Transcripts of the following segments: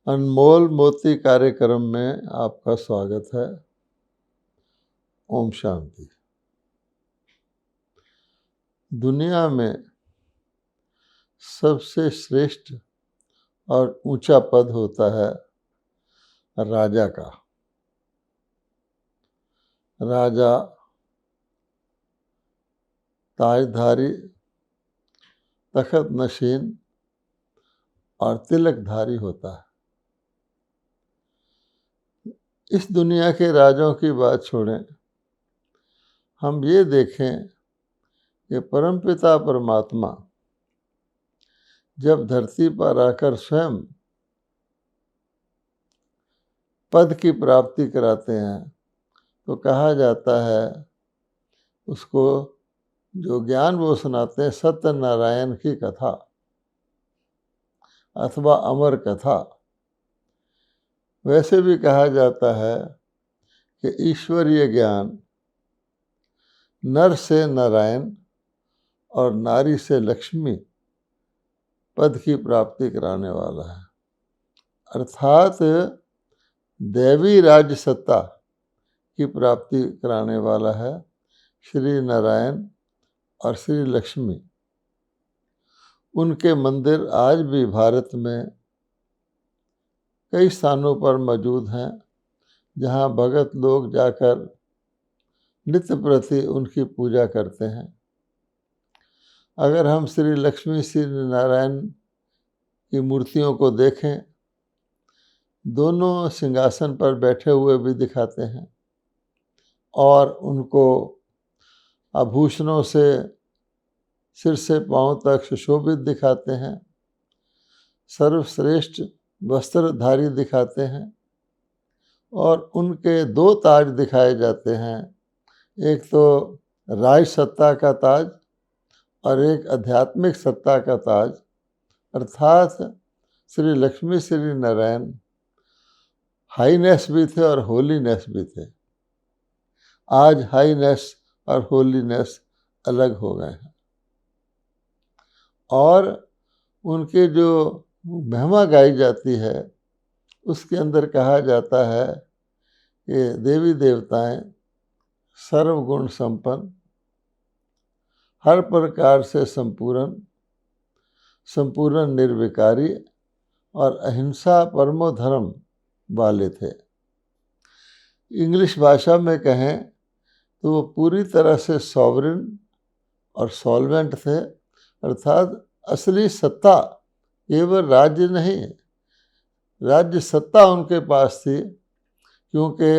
अनमोल मोती कार्यक्रम में आपका स्वागत है। ओम शांति। दुनिया में सबसे श्रेष्ठ और ऊंचा पद होता है राजा का। राजा ताजधारी, तख्त नशीन और तिलकधारी होता है। इस दुनिया के राजाओं की बात छोड़ें, हम ये देखें कि परमपिता परमात्मा जब धरती पर आकर स्वयं पद की प्राप्ति कराते हैं तो कहा जाता है उसको जो ज्ञान वो सुनाते हैं सत्यनारायण की कथा अथवा अमर कथा। वैसे भी कहा जाता है कि ईश्वरीय ज्ञान नर से नारायण और नारी से लक्ष्मी पद की प्राप्ति कराने वाला है, अर्थात दैवी राज्य सत्ता की प्राप्ति कराने वाला है श्री नारायण और श्री लक्ष्मी। उनके मंदिर आज भी भारत में कई स्थानों पर मौजूद हैं, जहां भगत लोग जाकर नित्य प्रति उनकी पूजा करते हैं। अगर हम श्री लक्ष्मी श्री नारायण की मूर्तियों को देखें, दोनों सिंहासन पर बैठे हुए भी दिखाते हैं और उनको आभूषणों से सिर से पांव तक सुशोभित दिखाते हैं, सर्वश्रेष्ठ वस्त्रधारी दिखाते हैं और उनके दो ताज दिखाए जाते हैं, एक तो राज सत्ता का ताज और एक आध्यात्मिक सत्ता का ताज। अर्थात श्री लक्ष्मी श्री नारायण हाईनेस भी थे और होलीनेस भी थे। आज हाईनेस और होलीनेस अलग हो गए हैं और उनके जो महिमा गाई जाती है उसके अंदर कहा जाता है कि देवी देवताएं सर्वगुण संपन्न, हर प्रकार से संपूर्ण निर्विकारी और अहिंसा परमो धर्म वाले थे। इंग्लिश भाषा में कहें तो वो पूरी तरह से सॉवरेन और सॉल्वेंट थे, अर्थात असली सत्ता केवल राज्य नहीं, राज्य सत्ता उनके पास थी। क्योंकि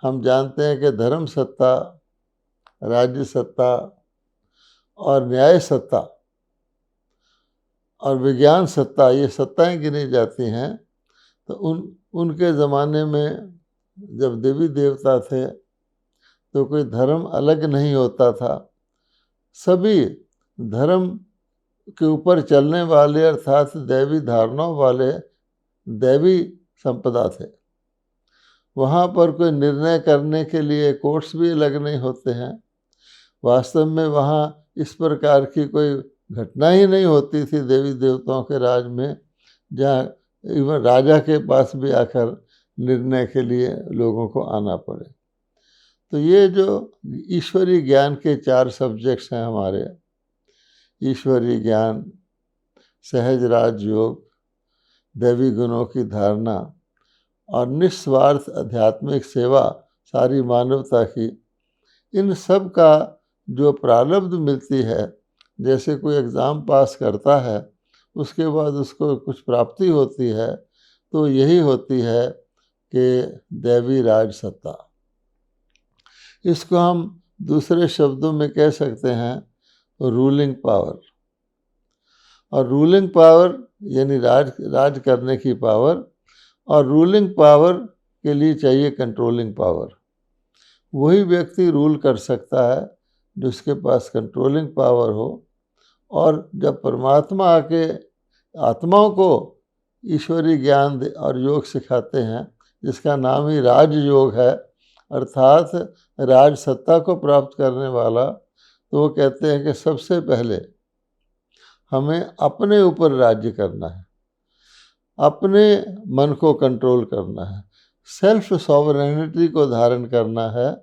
हम जानते हैं कि धर्म सत्ता, राज्य सत्ता और न्याय सत्ता और विज्ञान सत्ता, ये सत्ताएं गिनी जाती हैं। तो उनके ज़माने में जब देवी देवता थे तो कोई धर्म अलग नहीं होता था, सभी धर्म के ऊपर चलने वाले अर्थात दैवी धारणाओं वाले दैवी संपदा थे। वहाँ पर कोई निर्णय करने के लिए कोर्ट्स भी अलग नहीं होते हैं। वास्तव में वहाँ इस प्रकार की कोई घटना ही नहीं होती थी देवी देवताओं के राज में, जहाँ इवन राजा के पास भी आकर निर्णय के लिए लोगों को आना पड़े। तो ये जो ईश्वरीय ज्ञान के 4 सब्जेक्ट्स हैं हमारे, ईश्वरीय ज्ञान, सहज राजयोग, दैवी गुणों की धारणा और निस्वार्थ आध्यात्मिक सेवा सारी मानवता की, इन सब का जो प्रारब्ध मिलती है, जैसे कोई एग्ज़ाम पास करता है उसके बाद उसको कुछ प्राप्ति होती है, तो यही होती है कि दैवी राज सत्ता। इसको हम दूसरे शब्दों में कह सकते हैं रूलिंग पावर। और रूलिंग पावर यानी राज करने की पावर, और रूलिंग पावर के लिए चाहिए कंट्रोलिंग पावर। वही व्यक्ति रूल कर सकता है जिसके पास कंट्रोलिंग पावर हो। और जब परमात्मा आके आत्माओं को ईश्वरीय ज्ञान और योग सिखाते हैं, जिसका नाम ही राजयोग है, अर्थात राज सत्ता को प्राप्त करने वाला, तो वो कहते हैं कि सबसे पहले हमें अपने ऊपर राज्य करना है। अपने मन को कंट्रोल करना है, सेल्फ सॉवरेनिटी को धारण करना है।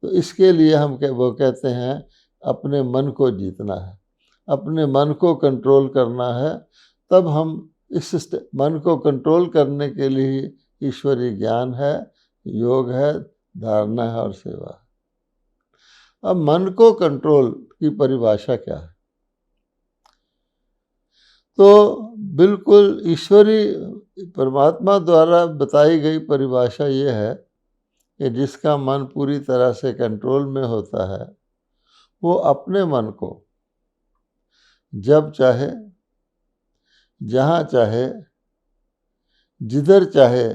तो इसके लिए वो कहते हैं अपने मन को जीतना है, अपने मन को कंट्रोल करना है। तब हम इस मन को कंट्रोल करने के लिए ईश्वरीय ज्ञान है, योग है, धारणा है और सेवा है। अब मन को कंट्रोल की परिभाषा क्या है? तो बिल्कुल ईश्वरीय परमात्मा द्वारा बताई गई परिभाषा ये है कि जिसका मन पूरी तरह से कंट्रोल में होता है वो अपने मन को जब चाहे, जहाँ चाहे, जिधर चाहे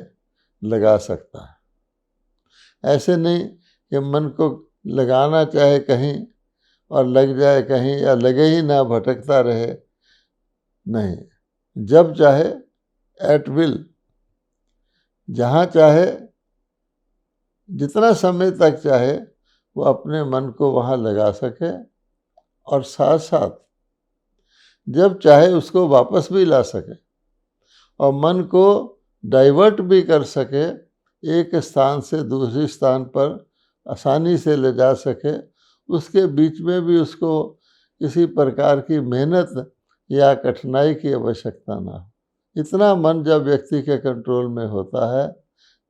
लगा सकता है। ऐसे नहीं कि मन को लगाना चाहे कहीं और लग जाए कहीं, या लगे ही ना, भटकता रहे। नहीं, जब चाहे, एट विल, जहाँ चाहे, जितना समय तक चाहे वो अपने मन को वहाँ लगा सके, और साथ साथ जब चाहे उसको वापस भी ला सके और मन को डाइवर्ट भी कर सके, एक स्थान से दूसरे स्थान पर आसानी से ले जा सके। उसके बीच में भी उसको किसी प्रकार की मेहनत या कठिनाई की आवश्यकता ना हो। इतना मन जब व्यक्ति के कंट्रोल में होता है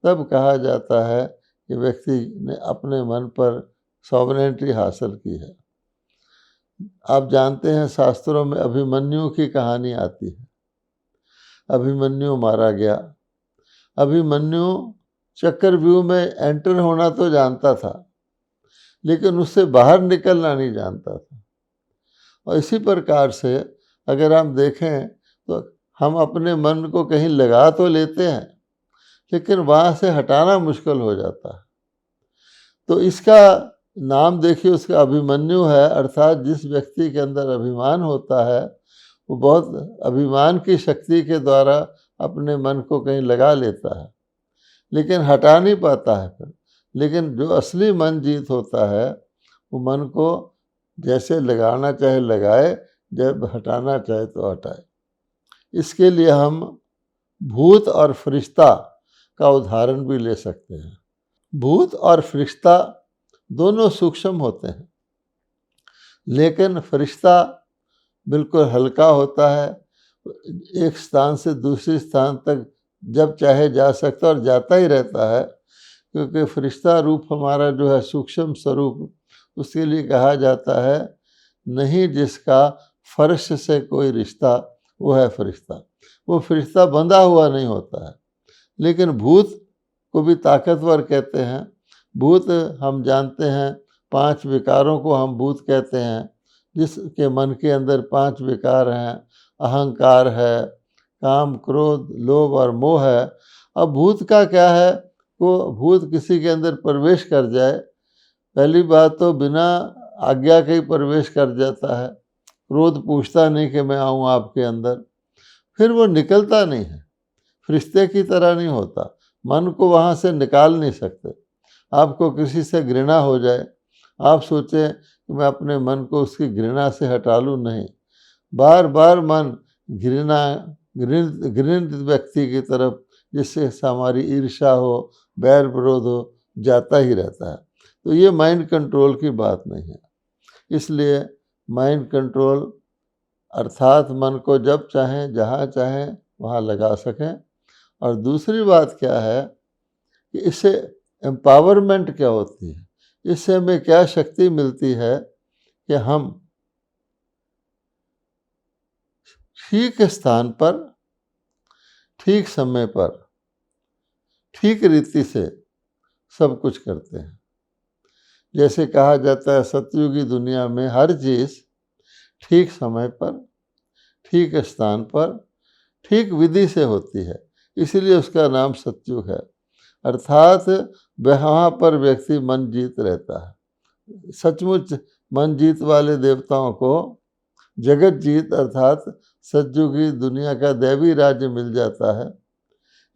तब कहा जाता है कि व्यक्ति ने अपने मन पर सॉवरेनिटी हासिल की है। आप जानते हैं शास्त्रों में अभिमन्यु की कहानी आती है। अभिमन्यु मारा गया। अभिमन्यु चक्रव्यूह में एंटर होना तो जानता था, लेकिन उससे बाहर निकलना नहीं जानता था। और इसी प्रकार से अगर हम देखें तो हम अपने मन को कहीं लगा तो लेते हैं, लेकिन वहाँ से हटाना मुश्किल हो जाता है। तो इसका नाम देखिए, उसका अभिमन्यु है, अर्थात जिस व्यक्ति के अंदर अभिमान होता है वो बहुत अभिमान की शक्ति के द्वारा अपने मन को कहीं लगा लेता है, लेकिन हटा नहीं पाता है फिर। लेकिन जो असली मन जीत होता है वो मन को जैसे लगाना चाहे लगाए, जब हटाना चाहे तो हटाए। इसके लिए हम भूत और फरिश्ता का उदाहरण भी ले सकते हैं। भूत और फरिश्ता दोनों सूक्ष्म होते हैं, लेकिन फरिश्ता बिल्कुल हल्का होता है, एक स्थान से दूसरे स्थान तक जब चाहे जा सकता और जाता ही रहता है, क्योंकि फरिश्ता रूप हमारा जो है सूक्ष्म स्वरूप, उसके लिए कहा जाता है नहीं जिसका फर्श से कोई रिश्ता वो है फरिश्ता। वो फरिश्ता बंधा हुआ नहीं होता है। लेकिन भूत को भी ताकतवर कहते हैं। भूत हम जानते हैं, 5 विकारों को हम भूत कहते हैं, जिसके मन के अंदर 5 विकार हैं। अहंकार है, काम, क्रोध, लोभ और मोह है। अब भूत का क्या है, वो भूत किसी के अंदर प्रवेश कर जाए, पहली बात तो बिना आज्ञा के ही प्रवेश कर जाता है। क्रोध पूछता नहीं कि मैं आऊँ आपके अंदर, फिर वो निकलता नहीं है, फरिश्ते की तरह नहीं होता। मन को वहाँ से निकाल नहीं सकते। आपको किसी से घृणा हो जाए, आप सोचें कि मैं अपने मन को उसकी घृणा से हटा लूँ, नहीं, बार बार मन घृणित व्यक्ति की तरफ, जिससे हमारी ईर्ष्या हो, बैर विरोध हो, जाता ही रहता है। तो ये माइंड कंट्रोल की बात नहीं है। इसलिए माइंड कंट्रोल अर्थात मन को जब चाहें, जहाँ चाहें वहाँ लगा सकें। और दूसरी बात क्या है कि इससे एम्पावरमेंट क्या होती है, इससे हमें क्या शक्ति मिलती है कि हम ठीक स्थान पर, ठीक समय पर, ठीक रीति से सब कुछ करते हैं। जैसे कहा जाता है सतयुगी दुनिया में हर चीज़ ठीक समय पर, ठीक स्थान पर, ठीक विधि से होती है, इसीलिए उसका नाम सतयुग है। अर्थात वहाँ पर व्यक्ति मन जीत रहता है। सचमुच मन जीत वाले देवताओं को जगत जीत अर्थात सतयुगी दुनिया का दैवी राज्य मिल जाता है।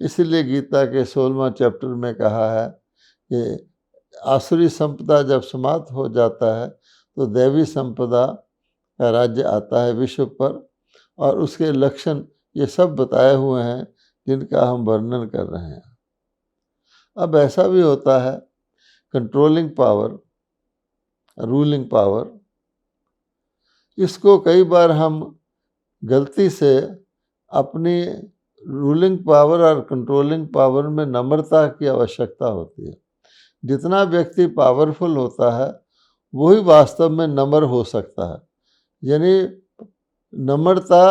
इसीलिए गीता के 16वां चैप्टर में कहा है कि आसुरी संपदा जब समाप्त हो जाता है तो दैवी संपदा का राज्य आता है विश्व पर। और उसके लक्षण ये सब बताए हुए हैं जिनका हम वर्णन कर रहे हैं। अब ऐसा भी होता है कंट्रोलिंग पावर, रूलिंग पावर, इसको कई बार हम गलती से अपनी रूलिंग पावर और कंट्रोलिंग पावर में नम्रता की आवश्यकता होती है। जितना व्यक्ति पावरफुल होता है वही वास्तव में नम्र हो सकता है। यानी नम्रता,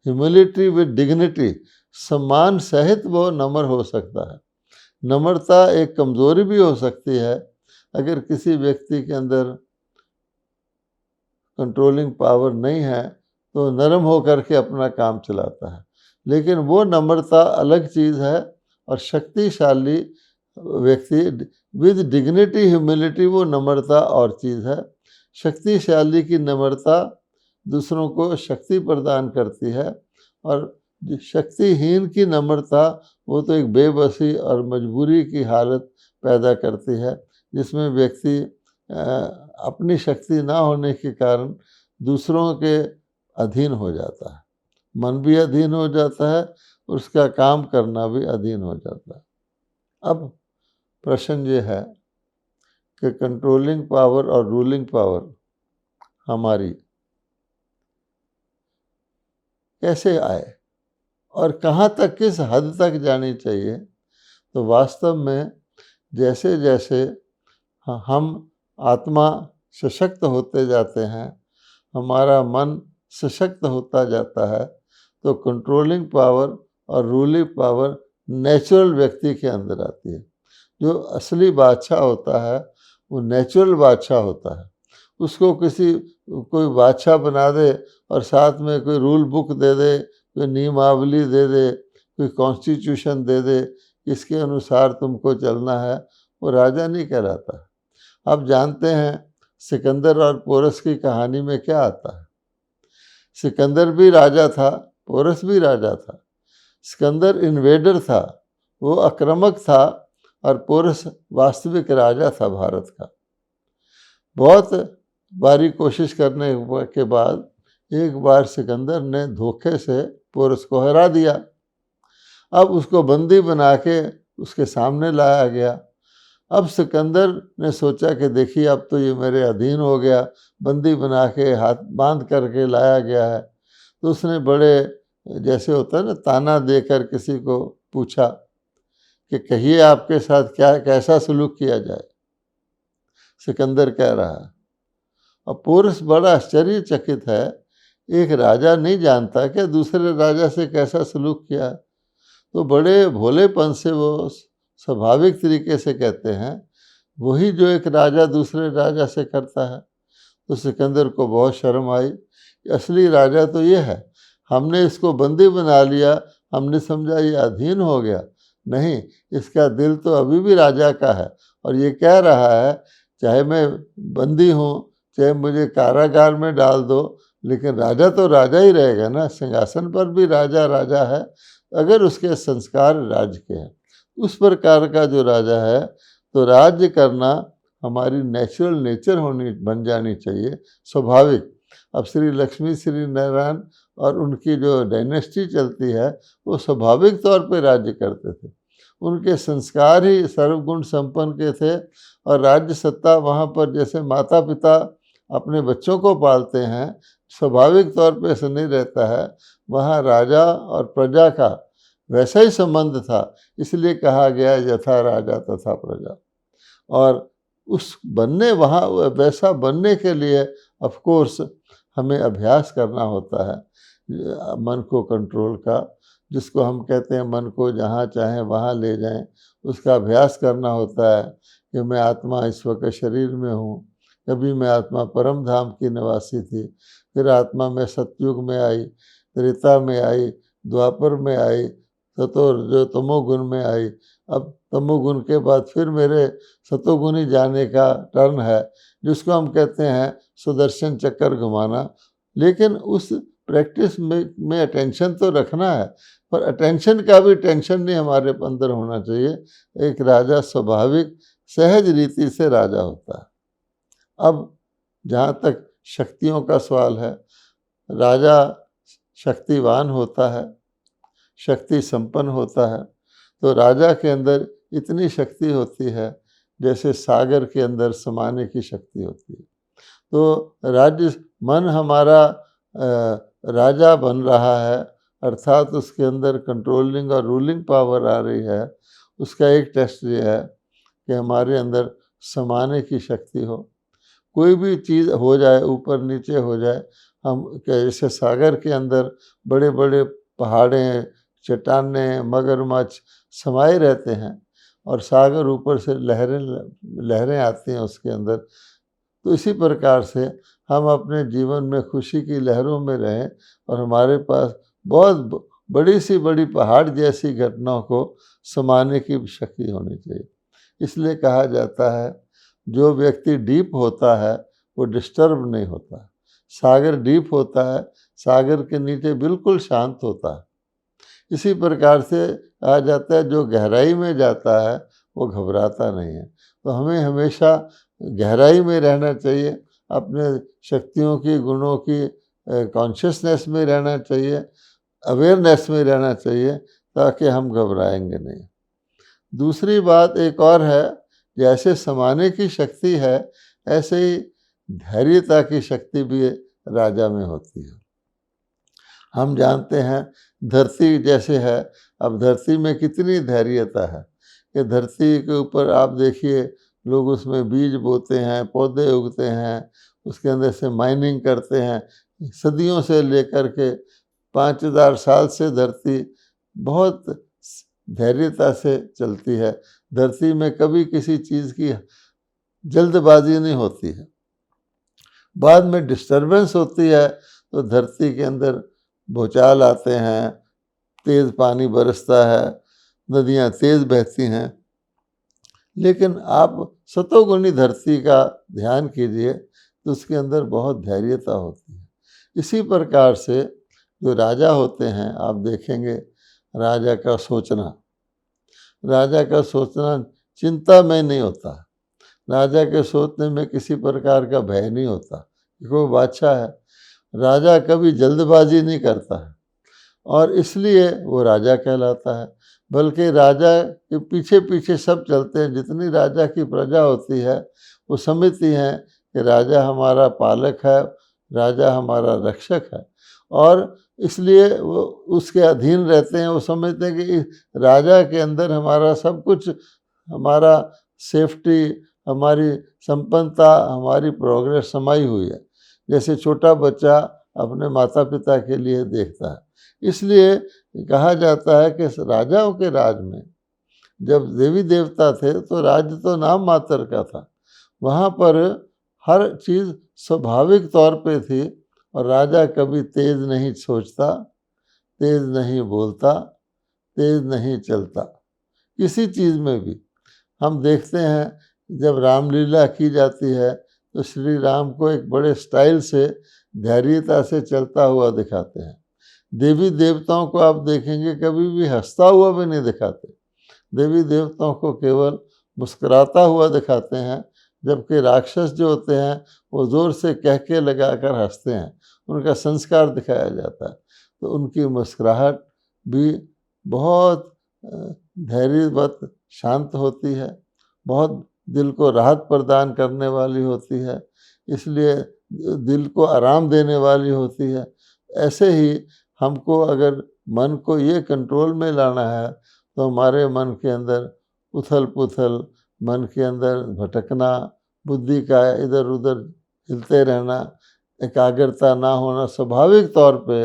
ह्यूमिलिटी विद डिग्निटी, सम्मान सहित वो नम्र हो सकता है। नम्रता एक कमज़ोरी भी हो सकती है अगर किसी व्यक्ति के अंदर कंट्रोलिंग पावर नहीं है तो नरम होकर के अपना काम चलाता है। लेकिन वो नम्रता अलग चीज़ है, और शक्तिशाली व्यक्ति विद डिग्निटी ह्यूमिलिटी, वो नम्रता और चीज़ है। शक्तिशाली की नम्रता दूसरों को शक्ति प्रदान करती है, और शक्तिहीन की नम्रता वो तो एक बेबसी और मजबूरी की हालत पैदा करती है, जिसमें व्यक्ति अपनी शक्ति ना होने के कारण दूसरों के अधीन हो जाता है। मन भी अधीन हो जाता है, उसका काम करना भी अधीन हो जाता है। अब प्रश्न ये है कि कंट्रोलिंग पावर और रूलिंग पावर हमारी कैसे आए और कहाँ तक, किस हद तक जानी चाहिए। तो वास्तव में जैसे जैसे हम आत्मा सशक्त होते जाते हैं, हमारा मन सशक्त होता जाता है, तो कंट्रोलिंग पावर और रूलिंग पावर नेचुरल व्यक्ति के अंदर आती है। जो असली बादशाह होता है वो नेचुरल बादशाह होता है। उसको कोई बादशाह बना दे और साथ में कोई रूल बुक दे दे, कोई नियमावली दे दे, कोई कॉन्स्टिट्यूशन दे दे, इसके अनुसार तुमको चलना है, वो राजा नहीं कहलाता। आप जानते हैं सिकंदर और पोरस की कहानी में क्या आता है। सिकंदर भी राजा था, पोरस भी राजा था। सिकंदर इन्वेडर था, वो आक्रामक था, और पोरस वास्तविक राजा था भारत का। बहुत बारी कोशिश करने के बाद एक बार सिकंदर ने धोखे से पोरस को हरा दिया। अब उसको बंदी बना के उसके सामने लाया गया। अब सिकंदर ने सोचा कि देखिए अब तो ये मेरे अधीन हो गया, बंदी बना के हाथ बांध करके लाया गया है। तो उसने बड़े, जैसे होता है ना, ताना देकर किसी को पूछा कि कहिए आपके साथ क्या, कैसा सलूक किया जाए। सिकंदर कह रहा है। अब पोरस बड़ा आश्चर्यचकित है, एक राजा नहीं जानता क्या दूसरे राजा से कैसा सलूक किया। तो बड़े भोलेपन से वो स्वाभाविक तरीके से कहते हैं, वही जो एक राजा दूसरे राजा से करता है। तो सिकंदर को बहुत शर्म आई, असली राजा तो ये है, हमने इसको बंदी बना लिया, हमने समझा ये अधीन हो गया। नहीं, इसका दिल तो अभी भी राजा का है, और ये कह रहा है चाहे मैं बंदी हूँ, चाहे मुझे कारागार में डाल दो, लेकिन राजा तो राजा ही रहेगा ना, सिंहासन पर भी राजा राजा है, अगर उसके संस्कार राज्य के हैं। उस प्रकार का जो राजा है, तो राज्य करना हमारी नेचुरल नेचर बन जानी चाहिए, स्वाभाविक। अब श्री लक्ष्मी श्री नारायण और उनकी जो डायनेस्टी चलती है, वो स्वाभाविक तौर पे राज्य करते थे। उनके संस्कार ही सर्वगुण संपन्न के थे, और राज्य सत्ता वहाँ पर जैसे माता पिता अपने बच्चों को पालते हैं, स्वाभाविक तौर पे ऐसा नहीं रहता है, वहाँ राजा और प्रजा का वैसा ही संबंध था। इसलिए कहा गया यथा राजा तथा प्रजा। और उस बनने, वहाँ वैसा बनने के लिए ऑफ कोर्स हमें अभ्यास करना होता है मन को कंट्रोल का, जिसको हम कहते हैं मन को जहाँ चाहें वहाँ ले जाएं, उसका अभ्यास करना होता है कि मैं आत्मा इस वक्त शरीर में हूँ। कभी मैं आत्मा परम धाम की निवासी थी, फिर आत्मा में सतयुग में आई, त्रेता में आई, द्वापर में आई, जो तमोगुण में आई। अब तमोगुण के बाद फिर मेरे सतोगुणी जाने का टर्न है, जिसको हम कहते हैं सुदर्शन चक्कर घुमाना। लेकिन उस प्रैक्टिस में अटेंशन तो रखना है, पर अटेंशन का भी टेंशन नहीं हमारे अंदर होना चाहिए। एक राजा स्वाभाविक सहज रीति से राजा होता है। अब जहाँ तक शक्तियों का सवाल है, राजा शक्तिवान होता है, शक्ति संपन्न होता है। तो राजा के अंदर इतनी शक्ति होती है जैसे सागर के अंदर समाने की शक्ति होती है। तो राज्य मन हमारा राजा बन रहा है, अर्थात उसके अंदर कंट्रोलिंग और रूलिंग पावर आ रही है। उसका एक टेस्ट ये है कि हमारे अंदर समाने की शक्ति हो। कोई भी चीज़ हो जाए, ऊपर नीचे हो जाए, हम जैसे सागर के अंदर बड़े बड़े पहाड़ें, चट्टानें, मगरमच्छ समाये रहते हैं और सागर ऊपर से लहरें लहरें आती हैं उसके अंदर। तो इसी प्रकार से हम अपने जीवन में खुशी की लहरों में रहें और हमारे पास बहुत बड़ी सी बड़ी पहाड़ जैसी घटनाओं को समाने की शक्ति होनी चाहिए। इसलिए कहा जाता है जो व्यक्ति डीप होता है वो डिस्टर्ब नहीं होता। सागर डीप होता है, सागर के नीचे बिल्कुल शांत होता है। इसी प्रकार से कहा जाता है जो गहराई में जाता है वो घबराता नहीं है। तो हमें हमेशा गहराई में रहना चाहिए, अपने शक्तियों की, गुणों की कॉन्शियसनेस में रहना चाहिए, अवेयरनेस में रहना चाहिए, ताकि हम घबराएंगे नहीं। दूसरी बात एक और है, जैसे समाने की शक्ति है ऐसे ही धैर्यता की शक्ति भी राजा में होती है। हम जानते हैं धरती जैसे है, अब धरती में कितनी धैर्यता है कि धरती के ऊपर आप देखिए लोग उसमें बीज बोते हैं, पौधे उगते हैं, उसके अंदर से माइनिंग करते हैं। सदियों से लेकर के 5000 साल से धरती बहुत धैर्यता से चलती है। धरती में कभी किसी चीज़ की जल्दबाजी नहीं होती है। बाद में डिस्टरबेंस होती है तो धरती के अंदर भूचाल आते हैं, तेज़ पानी बरसता है, नदियाँ तेज़ बहती हैं। लेकिन आप सतोगुणी धरती का ध्यान कीजिए तो उसके अंदर बहुत धैर्यता होती है। इसी प्रकार से जो राजा होते हैं, आप देखेंगे राजा का सोचना चिंता में नहीं होता। राजा के सोचने में किसी प्रकार का भय नहीं होता, क्योंकि वो बादशाह है। राजा कभी जल्दबाजी नहीं करता है और इसलिए वो राजा कहलाता है। बल्कि राजा के पीछे पीछे सब चलते हैं। जितनी राजा की प्रजा होती है वो समझती हैं कि राजा हमारा पालक है, राजा हमारा रक्षक है, और इसलिए वो उसके अधीन रहते हैं। वो समझते हैं कि राजा के अंदर हमारा सब कुछ, हमारा सेफ्टी, हमारी संपन्नता, हमारी प्रोग्रेस समाई हुई है, जैसे छोटा बच्चा अपने माता पिता के लिए देखता है। इसलिए कहा जाता है कि राजाओं के राज में जब देवी देवता थे तो राज्य तो नाम मात्र का था। वहाँ पर हर चीज़ स्वाभाविक तौर पे थी और राजा कभी तेज़ नहीं सोचता, तेज़ नहीं बोलता, तेज़ नहीं चलता, किसी चीज़ में भी। हम देखते हैं जब रामलीला की जाती है तो श्री राम को एक बड़े स्टाइल से धैर्यता से चलता हुआ दिखाते हैं। देवी देवताओं को आप देखेंगे कभी भी हंसता हुआ भी नहीं दिखाते। देवी देवताओं को केवल मुस्कुराता हुआ दिखाते हैं, जबकि राक्षस जो होते हैं वो ज़ोर से कह के लगाकर हंसते हैं, उनका संस्कार दिखाया जाता है। तो उनकी मुस्कुराहट भी बहुत धैर्यवत शांत होती है, बहुत दिल को राहत प्रदान करने वाली होती है, इसलिए दिल को आराम देने वाली होती है। ऐसे ही हमको अगर मन को ये कंट्रोल में लाना है तो हमारे मन के अंदर उथल पुथल, मन के अंदर भटकना, बुद्धि का इधर उधर हिलते रहना, एकाग्रता ना होना, स्वाभाविक तौर पे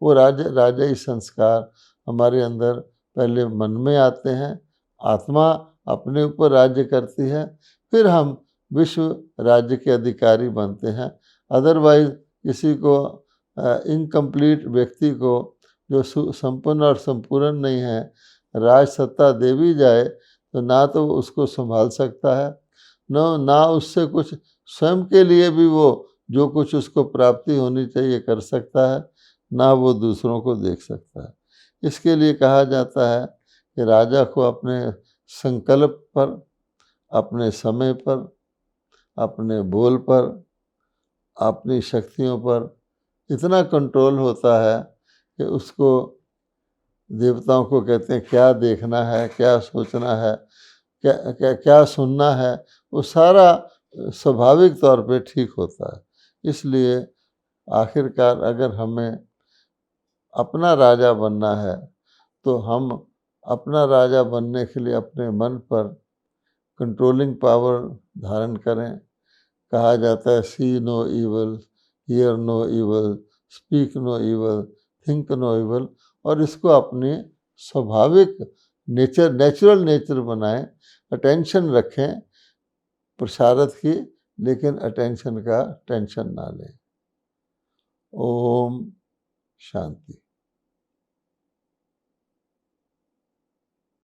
वो राजाई संस्कार हमारे अंदर पहले मन में आते हैं। आत्मा अपने ऊपर राज्य करती है, फिर हम विश्व राज्य के अधिकारी बनते हैं। अदरवाइज किसी को इनकम्प्लीट व्यक्ति को, जो संपन्न और संपूर्ण नहीं है, राज सत्ता दे भी जाए तो ना तो उसको संभाल सकता है, ना उससे कुछ स्वयं के लिए भी वो जो कुछ उसको प्राप्ति होनी चाहिए कर सकता है, ना वो दूसरों को देख सकता है। इसके लिए कहा जाता है कि राजा को अपने संकल्प पर, अपने समय पर, अपने बोल पर, अपनी शक्तियों पर इतना कंट्रोल होता है कि उसको देवताओं को कहते हैं क्या देखना है, क्या सोचना है, क्या क्या क्या सुनना है, वो सारा स्वाभाविक तौर पे ठीक होता है। इसलिए आखिरकार अगर हमें अपना राजा बनना है तो हम अपना राजा बनने के लिए अपने मन पर कंट्रोलिंग पावर धारण करें। कहा जाता है see no evil, hear no evil, speak no evil, think no evil, और इसको अपनी स्वाभाविक नेचुरल नेचर बनाएं। अटेंशन रखें प्रसारत की, लेकिन अटेंशन का टेंशन ना लें। ओम शांति।